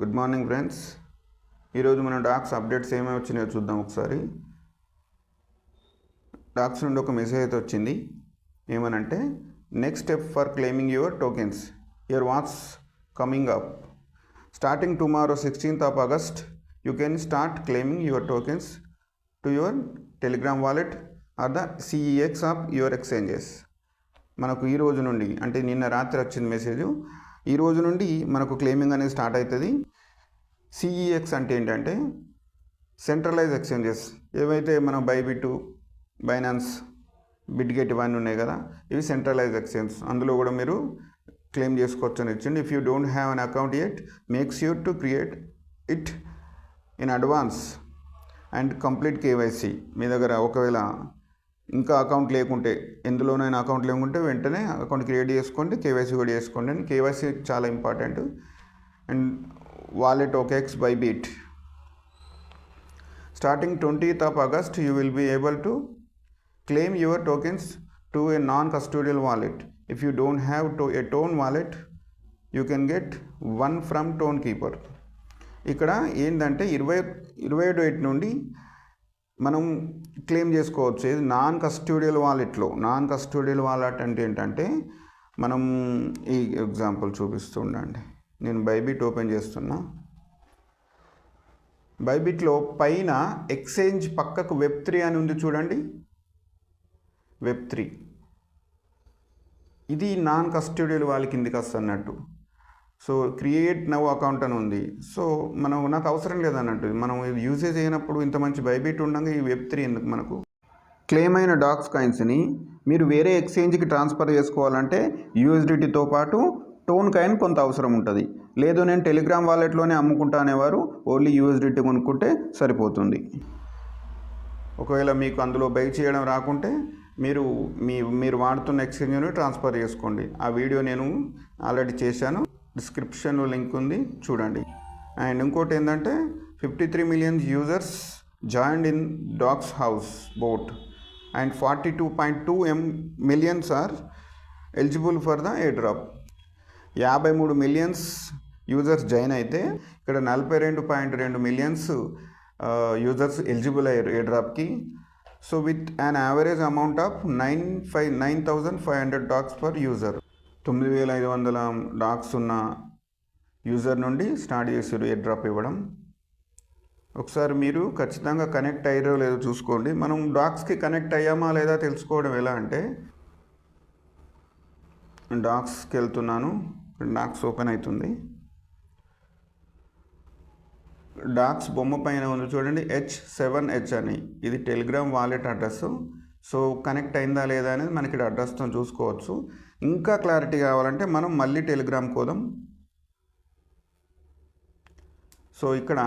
Good morning friends. ఈరోజు మనం docs updates ఏమేమి వచ్చినాయో చూద్దాం. ఒకసారి డాక్స్ నుండి ఒక మెసేజ్ అయితే వచ్చింది. ఏమనంటే next step for claiming your tokens, your what's coming up starting tomorrow 16th of August you can start claiming your tokens to your Telegram wallet or the CEX of your exchanges. మనకు ఈ రోజు నుండి అంటే నిన్న రాత్రి వచ్చింది message. ఈ రోజు నుండి మనకు క్లెయిమింగ్ అనేది స్టార్ట్ అవుతుంది. సిఈఎక్స్ అంటే ఏంటంటే సెంట్రలైజ్ ఎక్స్చేంజెస్. ఏవైతే మనం బైబిట్, బైనాన్స్, బిట్గెట్ ఇవన్నీ ఉన్నాయి కదా, ఇవి సెంట్రలైజ్ ఎక్స్చేంజ్. అందులో కూడా మీరు క్లెయిమ్ చేసుకోవచ్చు అని ఇచ్చింది. If you don't have an account yet, make sure to create it in advance and complete KYC. మీ దగ్గర ఒకవేళ ఇంకా అకౌంట్ లేకుంటే, ఎందులోనైనా అకౌంట్ లేకుంటే వెంటనే అకౌంట్ క్రియేట్ చేసుకోండి, కేవైసీ కూడా చేసుకోండి. అండ్ కేవైసీ చాలా important. And wallet OKX Bybit starting 20th of August you will be able to claim your tokens to a non-custodial wallet. If you don't have a Tone wallet, you can get one from Tone Keeper. ఇక్కడ ఏంటంటే 27 నుండి మనం claim చేసుకోవచ్చు. ఇది non custodial వాలెట్లో. Non custodial wallet అంటే ఏంటంటే, మనం ఈ ఎగ్జాంపుల్ చూపిస్తుండండి. నేను బైబిట్ ఓపెన్ చేస్తున్నా. బైబిట్లో పైన ఎక్స్చేంజ్ పక్కకు Web3 అని ఉంది చూడండి. Web3 ఇది నాన్ కస్టోడియల్ వాళ్ళ కిందికి వస్తున్నట్టు. సో క్రియేట్ నవ్ అకౌంట్ అని ఉంది. సో నాకు అవసరం లేదన్నట్టు. మనం యూజేజ్ అయినప్పుడు ఇంత మంచి బైబిట్ ఉండగా ఈ Web3 ఎందుకు మనకు? క్లెయిమ్ అయిన డాక్స్ కాయిన్స్ని మీరు వేరే ఎక్స్చేంజ్కి ట్రాన్స్ఫర్ చేసుకోవాలంటే USDTతో పాటు టోన్ కాయిన్ కొంత అవసరం ఉంటుంది. లేదు నేను టెలిగ్రామ్ వాలెట్లోనే అమ్ముకుంటా అనేవారు ఓన్లీ USDT కొనుక్కుంటే సరిపోతుంది. ఒకవేళ మీకు అందులో బై చేయడం రాకుంటే మీరు వాడుతున్న ఎక్స్చేంజ్ని ట్రాన్స్ఫర్ చేసుకోండి. ఆ వీడియో నేను ఆల్రెడీ చేశాను, డిస్క్రిప్షన్లో లింక్ ఉంది, చూడండి. అండ్ ఇంకోటి ఏంటంటే 53 million users joined in dogs house bot and 42.2 million are eligible for the airdrop. 53 million users join అయితే ఇక్కడ 42.2 million యూజర్స్ ఎలిజిబుల్ అయ్యారు ఎయిర్ డ్రాప్కి. So with an average amount of 9,500 dogs per user. 9,500 dogs ఉన్న user నుండి start చేసారు ఎయిర్ డ్రాప్ ఇవ్వడం. ఒకసారి మీరు ఖచ్చితంగా కనెక్ట్ అయ్యారో లేదో చూసుకోండి. మనం డాగ్స్కి కనెక్ట్ అయ్యామా లేదా తెలుసుకోవడం ఎలా అంటే, డాగ్స్కి వెళ్తున్నాను. డాగ్స్ ఓపెన్ అవుతుంది. డాక్స్ బొమ్మ పైన ఉంది చూడండి, H7H అని. ఇది Telegram wallet address. So connect అయిందా లేదా అనేది మనకి ఇక్కడ అడ్రస్తో చూసుకోవచ్చు. ఇంకా క్లారిటీ కావాలంటే మనం మళ్ళీ టెలిగ్రామ్ కోదాం. సో ఇక్కడ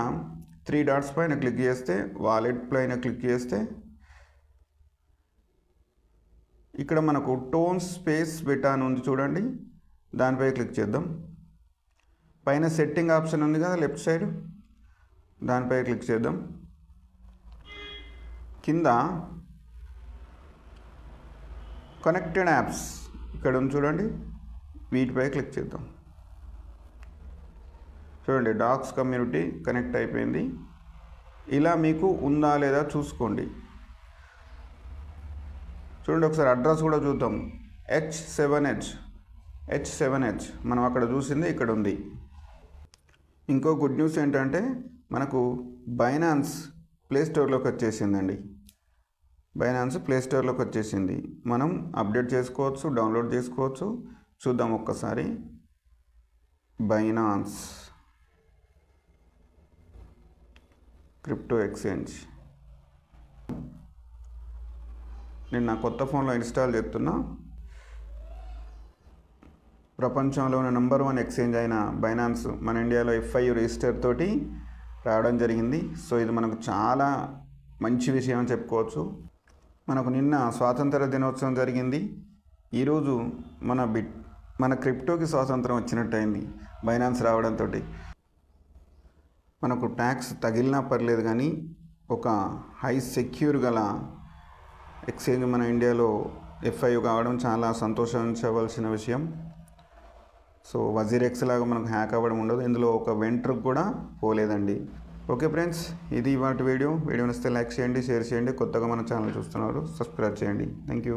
3 డాట్స్ పైన క్లిక్ చేస్తే, వాలెట్ పైన క్లిక్ చేస్తే ఇక్కడ మనకు టోన్ స్పేస్ బెటా అని ఉంది చూడండి, దానిపై క్లిక్ చేద్దాం. పైన సెట్టింగ్ ఆప్షన్ ఉంది కదా లెఫ్ట్ సైడ్, దానిపై క్లిక్ చేద్దాం. కింద కనెక్టెడ్ యాప్స్ ఇక్కడ ఉంది చూడండి, వీటిపై క్లిక్ చేద్దాం. చూడండి, డాగ్స్ కమ్యూనిటీ కనెక్ట్ అయిపోయింది. ఇలా మీకు ఉందా లేదా చూసుకోండి. చూడండి, ఒకసారి అడ్రస్ కూడా చూద్దాం. H7H మనం అక్కడ చూసింది ఇక్కడ ఉంది. ఇంకో గుడ్ న్యూస్ ఏంటంటే, మనకు బైనాన్స్ ప్లేస్టోర్లోకి వచ్చేసిందండి. బైనాన్స్ ప్లేస్టోర్లోకి వచ్చేసింది. మనం అప్డేట్ చేసుకోవచ్చు, డౌన్లోడ్ చేసుకోవచ్చు. చూద్దాం ఒక్కసారి. బైనాన్స్ క్రిప్టో ఎక్స్చేంజ్ నేను నా కొత్త ఫోన్లో ఇన్స్టాల్ చేస్తున్నా. ప్రపంచంలోని నెంబర్ 1 ఎక్స్చేంజ్ అయిన బైనాన్స్ మన ఇండియాలో FIU రిజిస్టర్ తోటి రావడం జరిగింది. సో ఇది మనకు చాలా మంచి విషయం అని చెప్పుకోవచ్చు. మనకు నిన్న స్వాతంత్ర దినోత్సవం జరిగింది. ఈరోజు మన క్రిప్టోకి స్వాతంత్రం వచ్చినట్టయింది బైనాన్స్ రావడంతో. మనకు ట్యాక్స్ తగిలినా పర్లేదు కానీ ఒక హై సెక్యూర్ గల ఎక్స్చేంజ్ మన ఇండియాలో FIU కావడం చాలా సంతోషించవలసిన విషయం. సో వజీరెక్స్ లాగా మనకు హ్యాక్ అవ్వడం ఉండదు, ఇందులో ఒక వెంట్రుకు కూడా పోలేదండి. ఓకే ఫ్రెండ్స్, ఇది వాటి వీడియో నచ్చితే లైక్ చేయండి, షేర్ చేయండి. కొత్తగా మన ఛానల్ చూస్తున్నారు, సబ్స్క్రైబ్ చేయండి. Thank you.